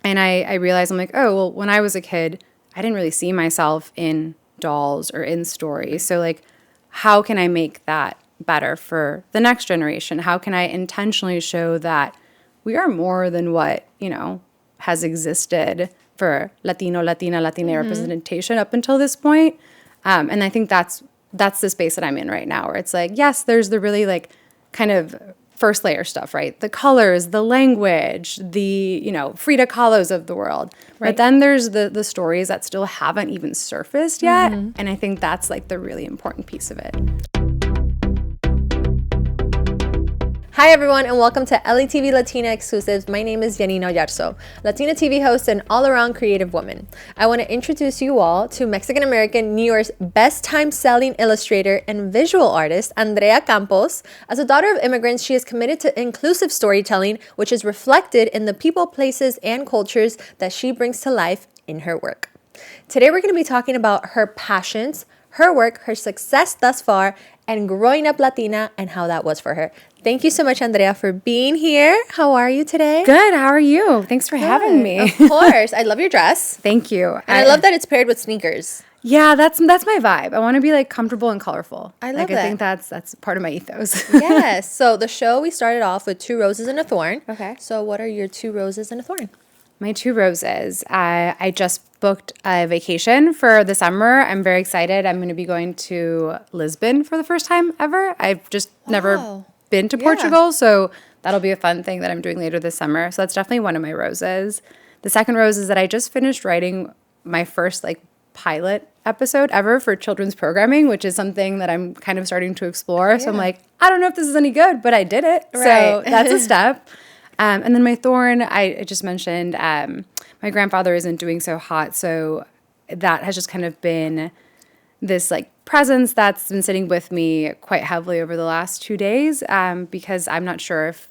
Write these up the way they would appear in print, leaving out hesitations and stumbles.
And I realized, I'm like, oh, well, when I was a kid, I didn't really see myself in dolls or in stories. So, like, how can I make that better for the next generation? How can I intentionally show that we are more than what, has existed for Latino, Latina representation up until this point? And I think that's the space that I'm in right now, where it's like, yes, there's the really like kind of first layer stuff, right? The colors, the language, the, Frida Kahlos of the world. Right. But then there's the stories that still haven't even surfaced yet. And I think that's like the really important piece of it. Hi everyone and welcome to LATV Latina Exclusive. My name is Yanina Yarzo, Latina TV host and all-around creative woman. I want to introduce you all to Mexican-American New York's best time-selling illustrator and visual artist, Andrea Campos. As a daughter of immigrants, she is committed to inclusive storytelling, which is reflected in the people, places, and cultures that she brings to life in her work. Today we're going to be talking about her passions, her work, her success thus far, and growing up Latina and how that was for her. Thank you so much, Andrea, for being here. How are you today? Good. How are you? Thanks for having me. Of course. I love your dress. Thank you. And I love that it's paired with sneakers. Yeah, that's my vibe. I want to be like comfortable and colorful. I love that. I think that's part of my ethos. Yes. So the show, we started off with 2 roses and a thorn. Okay. So what are your 2 roses and a thorn? My 2 roses. I just booked a vacation for the summer. I'm very excited. I'm going to be going to Lisbon for the first time ever. I've just never been to Portugal, so that'll be a fun thing that I'm doing later this summer. So that's definitely one of my roses. The second rose is that I just finished writing my first like pilot episode ever for children's programming, which is something that I'm kind of starting to explore. So I'm like, I don't know if this is any good, but I did it. Right. So that's a step. And then my thorn, I just mentioned, my grandfather isn't doing so hot, so that has just kind of been this like presence that's been sitting with me quite heavily over the last 2 days, because I'm not sure if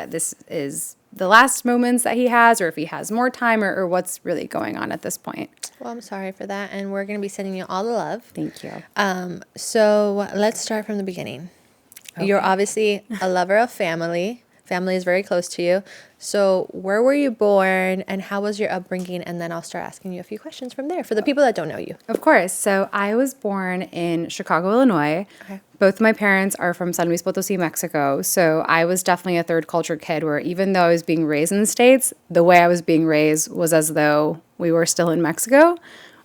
this is the last moments that he has or if he has more time or what's really going on at this point. Well, I'm sorry for that, and we're going to be sending you all the love. Thank you. So let's start from the beginning. Okay. You're obviously a lover of family. Family is very close to you. So where were you born and how was your upbringing? And then I'll start asking you a few questions from there for the people that don't know you. Of course. So I was born in Chicago, Illinois. Okay. Both my parents are from San Luis Potosí, Mexico. So I was definitely a third culture kid where even though I was being raised in the States, the way I was being raised was as though we were still in Mexico,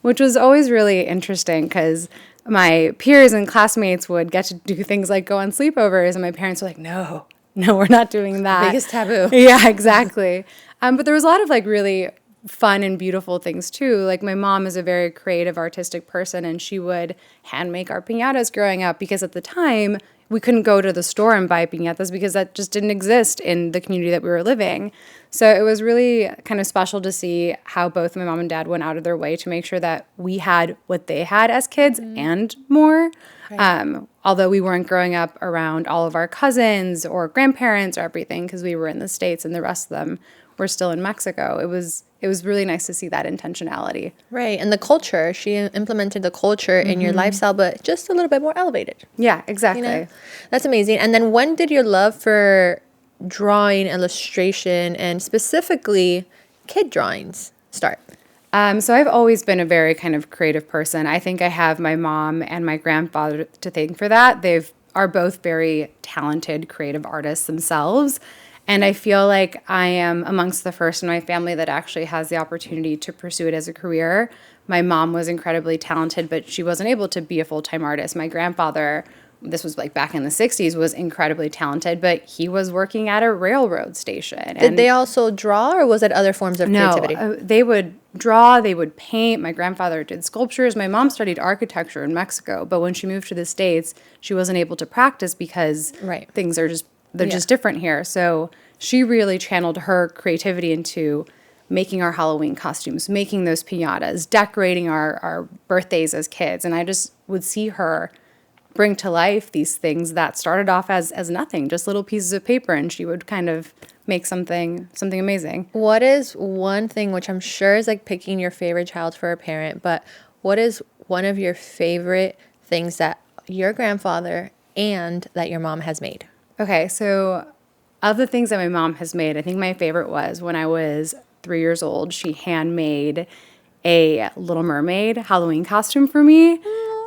which was always really interesting because my peers and classmates would get to do things like go on sleepovers and my parents were like, no, we're not doing that. Biggest taboo. Yeah, exactly. But there was a lot of like really fun and beautiful things too. Like my mom is a very creative, artistic person, and she would hand make our piñatas growing up because at the time we couldn't go to the store and buy piñatas because that just didn't exist in the community that we were living. So it was really kind of special to see how both my mom and dad went out of their way to make sure that we had what they had as kids and more. Right. Although we weren't growing up around all of our cousins or grandparents or everything because we were in the States and the rest of them were still in Mexico. It was really nice to see that intentionality. Right. And the culture, she implemented the culture in your lifestyle, but just a little bit more elevated. Yeah, exactly. That's amazing. And then when did your love for drawing, illustration, and specifically kid drawings start? So I've always been a very kind of creative person. I think I have my mom and my grandfather to thank for that. They are both very talented creative artists themselves. And I feel like I am amongst the first in my family that actually has the opportunity to pursue it as a career. My mom was incredibly talented, but she wasn't able to be a full-time artist. My grandfather, this was like back in the 60s, was incredibly talented, but he was working at a railroad station. Did they also draw or was it other forms of creativity? No, they would draw, they would paint. My grandfather did sculptures. My mom studied architecture in Mexico, but when she moved to the States, she wasn't able to practice because things are just just different here. So she really channeled her creativity into making our Halloween costumes, making those piñatas, decorating our birthdays as kids. And I just would see her bring to life these things that started off as nothing, just little pieces of paper, and she would kind of make something amazing. What is one thing, which I'm sure is like picking your favorite child for a parent, but what is one of your favorite things that your grandfather and that your mom has made? Okay, so of the things that my mom has made, I think my favorite was when I was 3 years old, she handmade a Little Mermaid Halloween costume for me.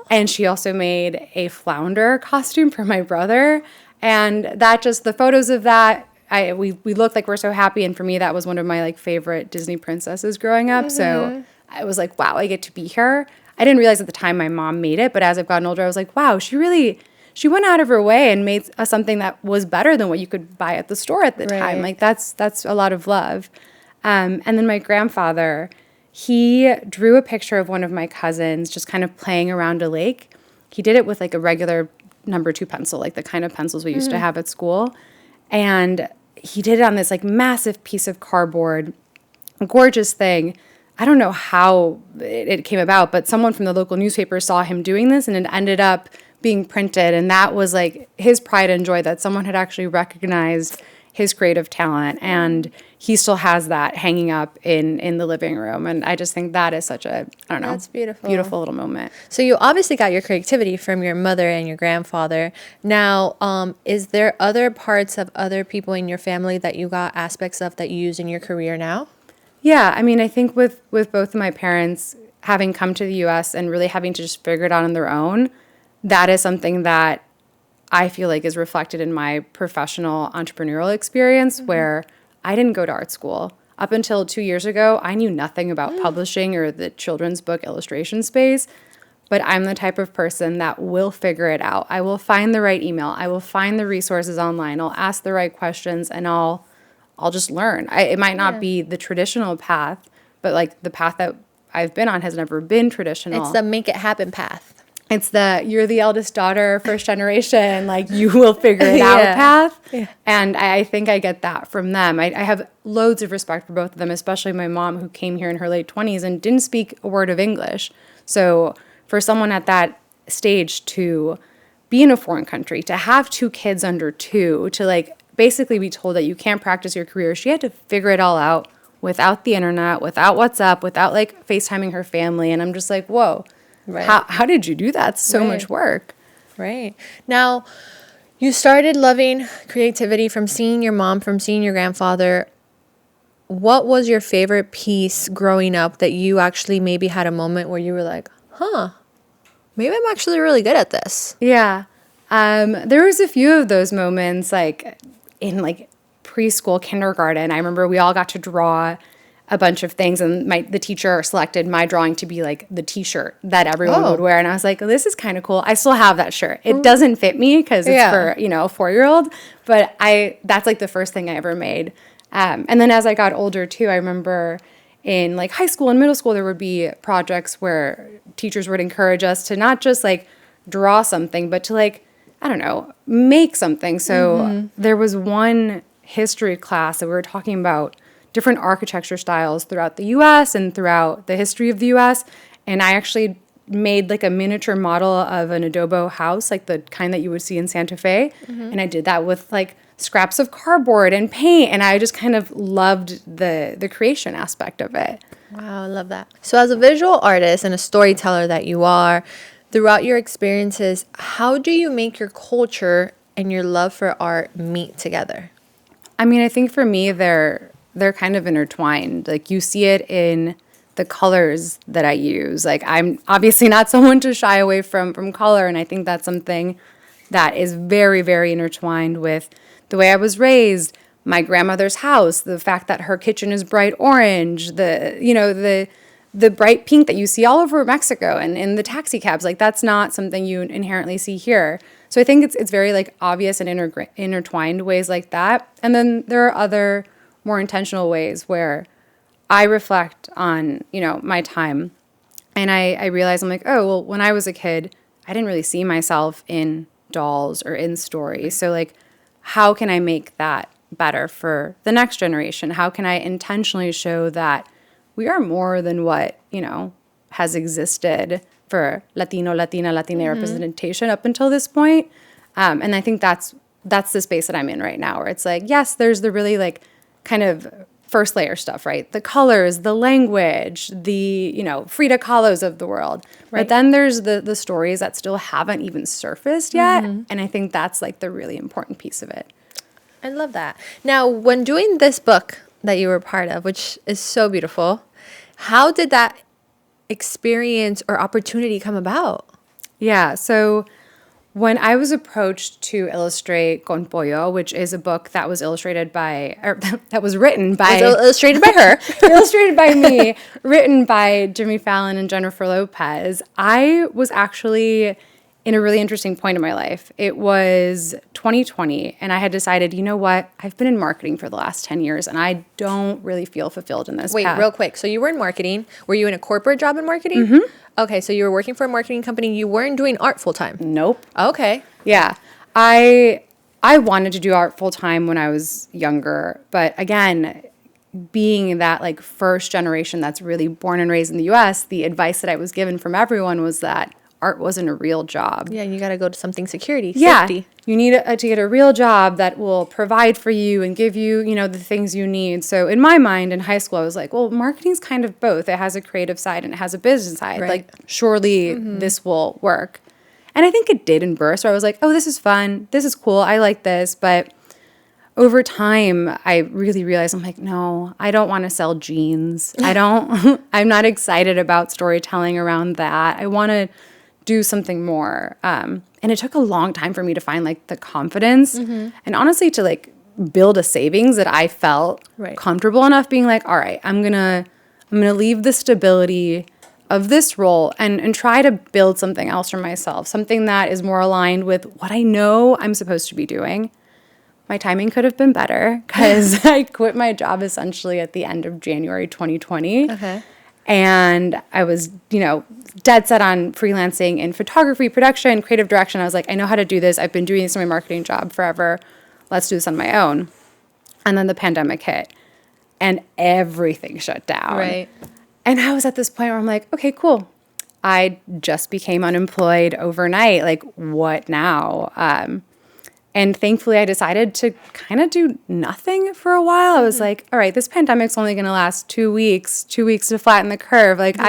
And she also made a flounder costume for my brother. And that just, the photos of that, we looked like we're so happy. And for me, that was one of my like favorite Disney princesses growing up. So I was like, wow, I get to be here. I didn't realize at the time my mom made it, but as I've gotten older, I was like, wow, she went out of her way and made something that was better than what you could buy at the store at the time. Like that's a lot of love. And then my grandfather, he drew a picture of one of my cousins just kind of playing around a lake. He did it with like a regular number 2 pencil, like the kind of pencils we used to have at school. And he did it on this like massive piece of cardboard, a gorgeous thing. I don't know how it came about, but someone from the local newspaper saw him doing this and it ended up being printed. And that was like his pride and joy that someone had actually recognized his creative talent. And he still has that hanging up in the living room. And I just think that is such a, I don't know, that's beautiful little moment. So you obviously got your creativity from your mother and your grandfather. Now, is there other parts of other people in your family that you got aspects of that you use in your career now? Yeah, I mean, I think with both of my parents having come to the U.S. and really having to just figure it out on their own, that is something that I feel like is reflected in my professional entrepreneurial experience where I didn't go to art school. Up until 2 years ago, I knew nothing about publishing or the children's book illustration space, but I'm the type of person that will figure it out. I will find the right email. I will find the resources online. I'll ask the right questions and I'll just learn. It might not be the traditional path, but like the path that I've been on has never been traditional. It's the make it happen path. It's you're the eldest daughter, first generation, like you will figure it out path. Yeah. And I think I get that from them. I have loads of respect for both of them, especially my mom who came here in her late 20s and didn't speak a word of English. So for someone at that stage to be in a foreign country, to have 2 kids under 2, to like basically be told that you can't practice your career. She had to figure it all out without the internet, without WhatsApp, without like FaceTiming her family. And I'm just like, whoa, how did you do that? It's so much work. Right. Now, you started loving creativity from seeing your mom, from seeing your grandfather. What was your favorite piece growing up that you actually maybe had a moment where you were like, maybe I'm actually really good at this? Yeah. There was a few of those moments like in like preschool, kindergarten. I remember we all got to draw a bunch of things and the teacher selected my drawing to be like the t-shirt that everyone would wear. And I was like, this is kind of cool. I still have that shirt. It doesn't fit me because it's for, a 4-year-old, but that's like the first thing I ever made. And then as I got older too, I remember in like high school and middle school, there would be projects where teachers would encourage us to not just like draw something, but to like, I don't know, make something. So there was one history class that we were talking about different architecture styles throughout the U.S. and throughout the history of the U.S. And I actually made like a miniature model of an adobo house, like the kind that you would see in Santa Fe. And I did that with like scraps of cardboard and paint. And I just kind of loved the creation aspect of it. Wow, I love that. So as a visual artist and a storyteller that you are, throughout your experiences, how do you make your culture and your love for art meet together? I mean, I think for me, they're kind of intertwined. Like you see it in the colors that I use. Like I'm obviously not someone to shy away from color. And I think that's something that is very, very intertwined with the way I was raised, my grandmother's house, the fact that her kitchen is bright orange, the bright pink that you see all over Mexico and in the taxi cabs. Like that's not something you inherently see here. So I think it's very like obvious and intertwined ways like that. And then there are other more intentional ways where I reflect on, my time. And I realize I'm like, oh, well, when I was a kid, I didn't really see myself in dolls or in stories. So like, how can I make that better for the next generation? How can I intentionally show that we are more than what, has existed for Latino, Latina representation up until this point? And I think that's the space that I'm in right now, where it's like, yes, there's the really like kind of first layer stuff, right? The colors, the language, the, Frida Kahlos of the world. Right. But then there's the stories that still haven't even surfaced yet. And I think that's like the really important piece of it. I love that. Now, when doing this book, that you were part of, which is so beautiful. How did that experience or opportunity come about? Yeah, so when I was approached to illustrate Con Pollo, which is a book that was illustrated by, or that was written by, Illustrated by her, illustrated by me, written by Jimmy Fallon and Jennifer Lopez, I was actually in a really interesting point in my life. It was 2020, and I had decided, you know what? I've been in marketing for the last 10 years, and I don't really feel fulfilled in this path. Real quick. So you were in marketing. Were you in a corporate job in marketing? Mm-hmm. Okay, so you were working for a marketing company. You weren't doing art full time. Nope. Okay. Yeah. I wanted to do art full time when I was younger, but again, being that like first generation that's really born and raised in the US, the advice that I was given from everyone was that art wasn't a real job. Yeah, you got to go to something safety. You need to get a real job that will provide for you and give you, the things you need. So in my mind in high school, I was like, well, marketing's kind of both. It has a creative side and it has a business side. Right. Like, surely this will work. And I think it did in bursts. So I was like, oh, this is fun. This is cool. I like this. But over time, I really realized, I'm like, no, I don't want to sell jeans. I'm not excited about storytelling around that. I want to do something more. And it took a long time for me to find like the confidence and honestly to like build a savings that I felt comfortable enough being like, all right, I'm gonna leave the stability of this role and try to build something else for myself, something that is more aligned with what I know I'm supposed to be doing. My timing could have been better because I quit my job essentially at the end of January 2020. Okay. And I was, dead set on freelancing in photography, production, creative direction. I was like, I know how to do this. I've been doing this in my marketing job forever. Let's do this on my own. And then the pandemic hit and everything shut down. Right. And I was at this point where I'm like, okay, cool. I just became unemployed overnight. Like, what now? And thankfully, I decided to kind of do nothing for a while. I was like, all right, this pandemic's only going to last 2 weeks to flatten the curve. Like,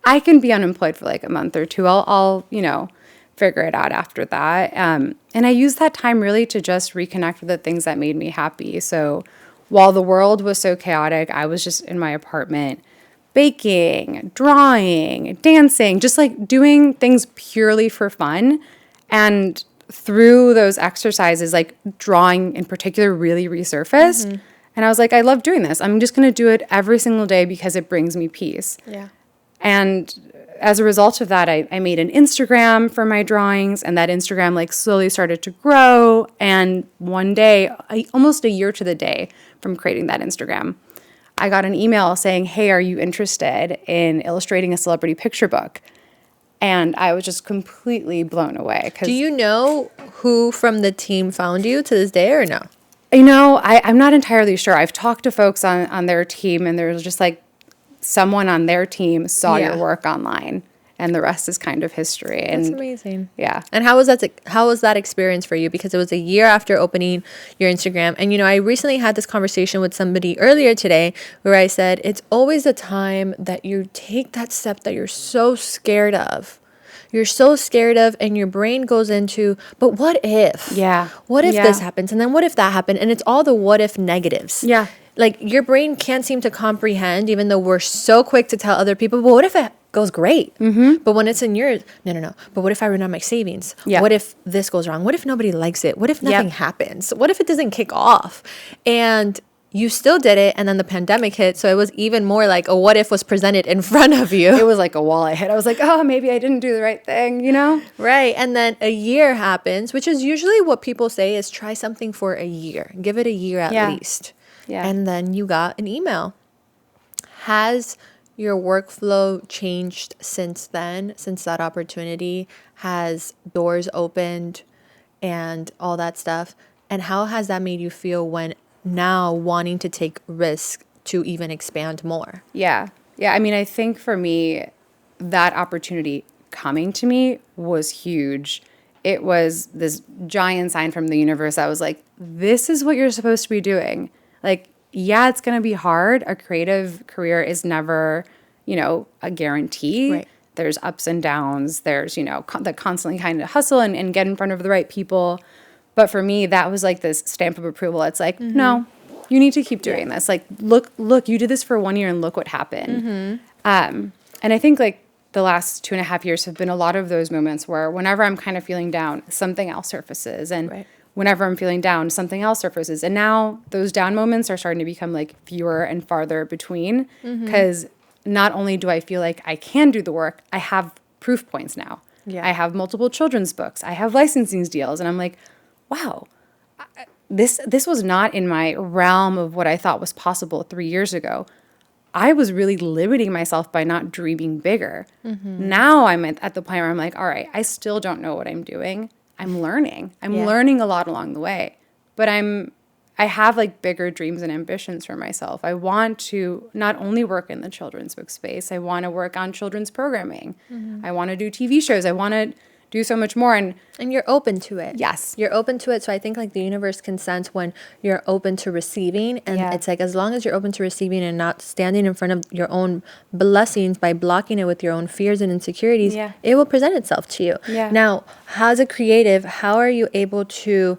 I can be unemployed for like a month or two. I'll figure it out after that. And I used that time really to just reconnect with the things that made me happy. So while the world was so chaotic, I was just in my apartment baking, drawing, dancing, just like doing things purely for fun. And through those exercises, like drawing in particular really resurfaced. And I was like, I love doing this. I'm just going to do it every single day because it brings me peace. Yeah. And as a result of that, I made an Instagram for my drawings, and that Instagram like slowly started to grow. And one day, almost a year to the day from creating that Instagram, I got an email saying, hey, are you interested in illustrating a celebrity picture book? And I was just completely blown away. Do you know who from the team found you to this day or no? I'm not entirely sure. I've talked to folks on their team, and there's just like someone on their team saw your work online, and the rest is kind of history. That's amazing. Yeah. And how was that experience for you? Because it was a year after opening your Instagram. And, I recently had this conversation with somebody earlier today where I said, it's always the time that you take that step that you're so scared of. You're so scared of, and your brain goes into, but what if? Yeah. What if this happens? And then what if that happened? And it's all the what if negatives. Yeah. Like, your brain can't seem to comprehend, even though we're so quick to tell other people, but what if it goes great? But when it's in yours, no. But what if I run out of my savings? Yeah. What if this goes wrong? What if nobody likes it? What if nothing happens? What if it doesn't kick off? And you still did it, and then the pandemic hit, so it was even more like a what if was presented in front of you. It was like a wall I hit. I was like, oh, maybe I didn't do the right thing, Right. And then a year happens, which is usually what people say is try something for a year. Give it a year at least. Yeah. And then you got an email. Has your workflow changed since then, since that opportunity? Has doors opened and all that stuff? And how has that made you feel when now wanting to take risk to even expand more? Yeah. I mean, I think for me, that opportunity coming to me was huge. It was this giant sign from the universe that was like, this is what you're supposed to be doing. Like, yeah, it's going to be hard. A creative career is never, a guarantee. Right. There's ups and downs. There's, the constantly kind of hustle and get in front of the right people. But for me, that was like this stamp of approval. It's like, no, you need to keep doing this. Like, look, you did this for 1 year and look what happened. And I think like the last 2.5 years have been a lot of those moments where whenever I'm kind of feeling down, something else surfaces. And whenever I'm feeling down, something else surfaces. And now those down moments are starting to become like fewer and farther between, because not only do I feel like I can do the work, I have proof points now. I have multiple children's books. I have licensing deals. And I'm like, wow, this was not in my realm of what I thought was possible 3 years ago. I was really limiting myself by not dreaming bigger. Now I'm at the point where I'm like, all right, I still don't know what I'm doing. I'm learning. I'm learning a lot along the way. But I have like bigger dreams and ambitions for myself. I want to not only work in the children's book space, I want to work on children's programming. I want to do TV shows. I want to do so much more. And you're open to it. Yes. You're open to it. So I think like the universe can sense when you're open to receiving. And it's like, as long as you're open to receiving and not standing in front of your own blessings by blocking it with your own fears and insecurities, it will present itself to you. Now, as a creative, how are you able to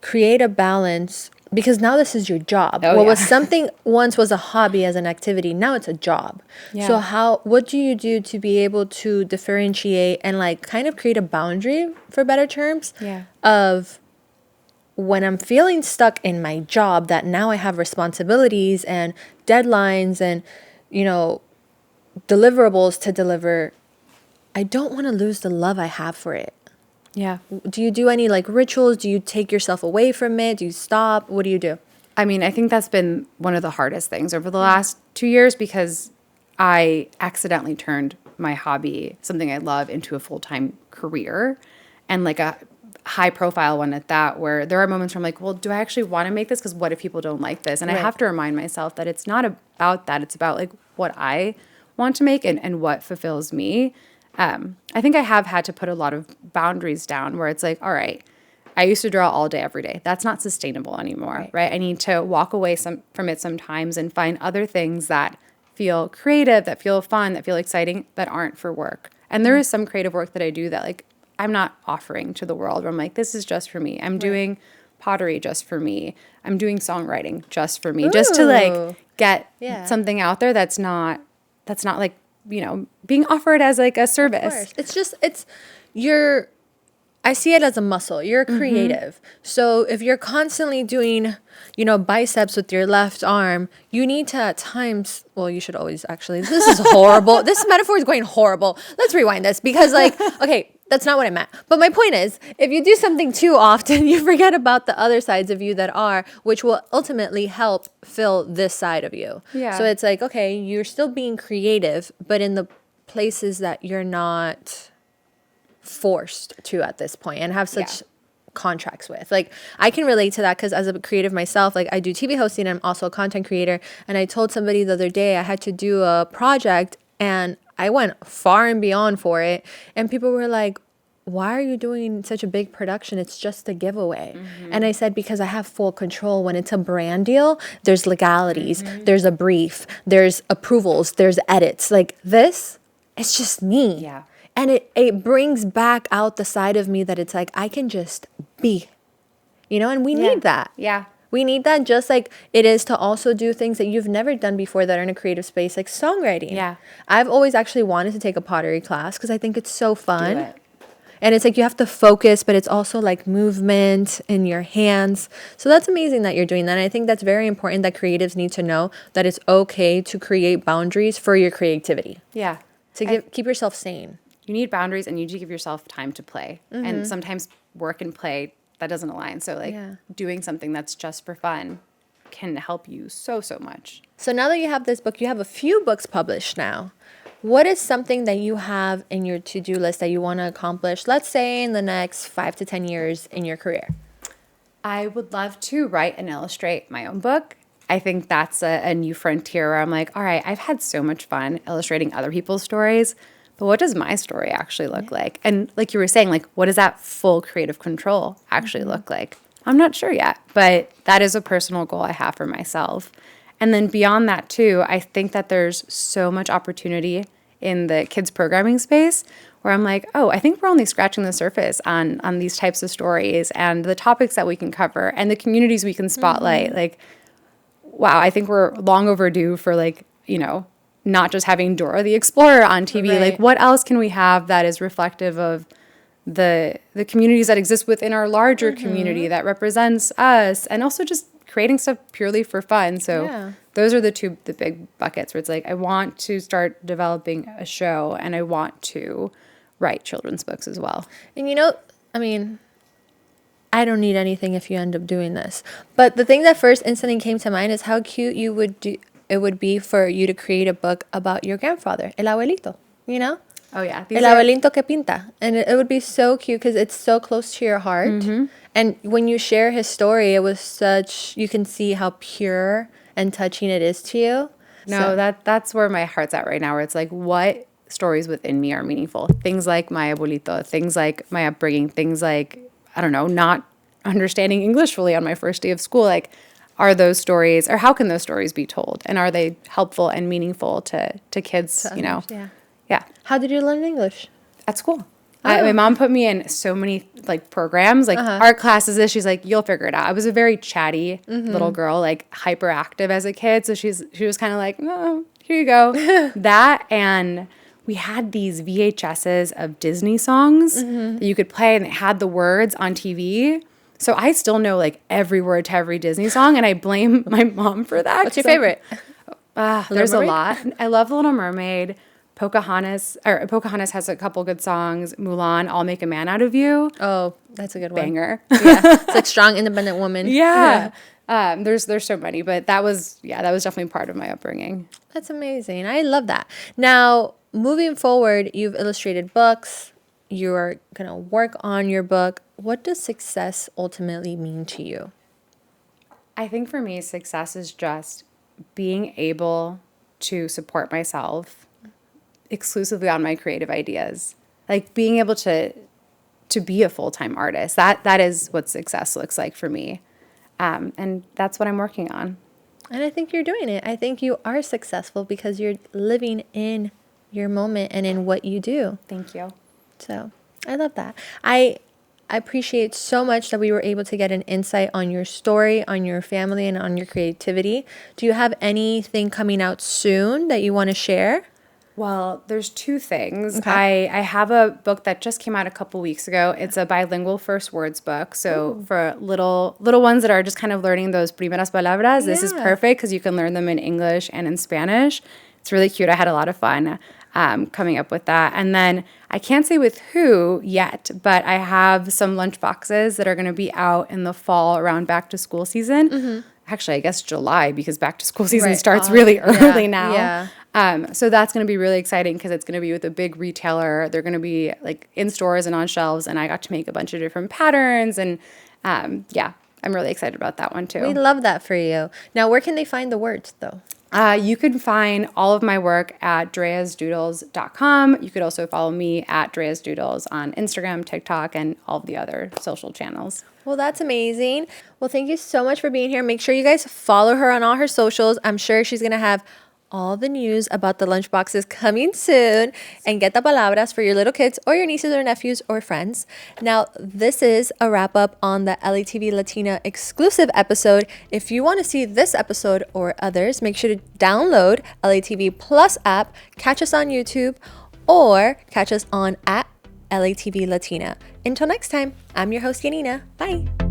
create a balance? Because now this is your job. What was something once was a hobby as an activity, now it's a job. So what do you do to be able to differentiate and like kind of create a boundary, for better terms, of when I'm feeling stuck in my job, that now I have responsibilities and deadlines and, you know, deliverables to deliver, I don't want to lose the love I have for it. Do you do any like rituals? Do you take yourself away from it? Do you stop? What do you do? I mean, I think that's been one of the hardest things over the last 2 years, because I accidentally turned my hobby, something I love, into a full-time career, and like a high-profile one at that, where there are moments where I'm like, well, do I actually want to make this? Because what if people don't like this? And I have to remind myself that it's not about that. It's about like what I want to make and what fulfills me. I think I have had to put a lot of boundaries down, where it's like, all right, I used to draw all day, every day. That's not sustainable anymore, right? I need to walk away from it sometimes and find other things that feel creative, that feel fun, that feel exciting, that aren't for work. And there is some creative work that I do that like I'm not offering to the world, where I'm like, this is just for me. I'm doing pottery just for me. I'm doing songwriting just for me, just to like get something out there that's not like, you know, being offered as like a service. I see it as a muscle. You're creative. So if you're constantly doing, you know, biceps with your left arm, you need to at times, well, you should always actually, this is horrible. This metaphor is going horrible. Let's rewind this, because like, okay, that's not what I meant. But my point is, if you do something too often, you forget about the other sides of you which will ultimately help fill this side of you. So it's like, okay, you're still being creative, but in the places that you're not forced to at this point and have such contracts with. Like, I can relate to that, because as a creative myself, like I do TV hosting, and I'm also a content creator. And I told somebody the other day I had to do a project, and I went far and beyond for it. And people were like, why are you doing such a big production? It's just a giveaway. And I said, because I have full control. When it's a brand deal, there's legalities, there's a brief, there's approvals, there's edits. Like this, it's just me. And it brings back out the side of me that it's like, I can just be, you know, and we need that. We need that, just like it is to also do things that you've never done before that are in a creative space, like songwriting. I've always actually wanted to take a pottery class, because I think it's so fun. Do it. And it's like you have to focus, but it's also like movement in your hands. So that's amazing that you're doing that. And I think that's very important, that creatives need to know that it's okay to create boundaries for your creativity. To keep yourself sane. You need boundaries, and you need to give yourself time to play. And sometimes work and play, that doesn't align. So like doing something that's just for fun can help you so much. So now that you have this book, you have a few books published now. What is something that you have in your to-do list that you want to accomplish, let's say in the next 5 to 10 years in your career? I would love to write and illustrate my own book. I think that's a new frontier where I'm like, all right, I've had so much fun illustrating other people's stories, but what does my story actually look like? And like you were saying, like, what does that full creative control actually look like? I'm not sure yet, but that is a personal goal I have for myself. And then beyond that too, I think that there's so much opportunity in the kids programming space where I'm like, oh, I think we're only scratching the surface on these types of stories and the topics that we can cover and the communities we can spotlight. Like, wow, I think we're long overdue for like, not just having Dora the Explorer on TV. Right. Like, what else can we have that is reflective of the communities that exist within our larger community that represents us, and also just creating stuff purely for fun. So those are the big buckets where it's like, I want to start developing a show and I want to write children's books as well. And I mean, I don't need anything if you end up doing this. But the thing that first instantly came to mind is how cute it would be for you to create a book about your grandfather, el abuelito, Oh, yeah. El abuelito que pinta. And it would be so cute because it's so close to your heart. And when you share his story, it was you can see how pure and touching it is to you. No, that's where my heart's at right now, where it's like, what stories within me are meaningful? Things like my abuelito, things like my upbringing, things like, I don't know, not understanding English fully on my first day of school. Like, are those stories, or how can those stories be told? And are they helpful and meaningful to kids, Yeah. How did you learn English? At school. My mom put me in so many like programs, like art classes. She's like, you'll figure it out. I was a very chatty little girl, like hyperactive as a kid. So she was kind of like, oh, here you go. That, and we had these VHSs of Disney songs that you could play, and it had the words on TV. So I still know like every word to every Disney song, and I blame my mom for that. What's your favorite? There's a lot. I love The Little Mermaid. Pocahontas has a couple good songs. Mulan, I'll Make a Man Out of You. Oh, that's a good one. Banger. Yeah, it's like strong, independent woman. Yeah. There's so many, but that was definitely part of my upbringing. That's amazing. I love that. Now, moving forward, you've illustrated books. You're going to work on your book. What does success ultimately mean to you? I think for me, success is just being able to support myself exclusively on my creative ideas. Like being able to be a full-time artist. That is what success looks like for me. And that's what I'm working on. And I think you're doing it. I think you are successful because you're living in your moment and in what you do. Thank you. So I love that. I appreciate so much that we were able to get an insight on your story, on your family, and on your creativity. Do you have anything coming out soon that you want to share? Well, there's two things. Okay. I have a book that just came out a couple weeks ago. It's a bilingual first words book. So for little ones that are just kind of learning those primeras palabras, this is perfect because you can learn them in English and in Spanish. It's really cute. I had a lot of fun coming up with that. And then I can't say with who yet, but I have some lunch boxes that are going to be out in the fall around back to school season. Actually, I guess July, because back to school season starts really early now. Yeah. So that's going to be really exciting because it's going to be with a big retailer. They're going to be like in stores and on shelves, and I got to make a bunch of different patterns. And I'm really excited about that one too. We love that for you. Now, where can they find the words though? You can find all of my work at dreasdoodles.com. You could also follow me at Dreas Doodles on Instagram, TikTok, and all of the other social channels. Well, that's amazing. Well, thank you so much for being here. Make sure you guys follow her on all her socials. I'm sure she's going to have all the news about the lunchboxes coming soon, and get the palabras for your little kids or your nieces or nephews or friends. Now, this is a wrap up on the LATV Latina Exclusive episode. If you want to see this episode or others, make sure to download LATV Plus app, catch us on YouTube, or catch us on at LATV Latina. Until next time, I'm your host, Yanina. Bye.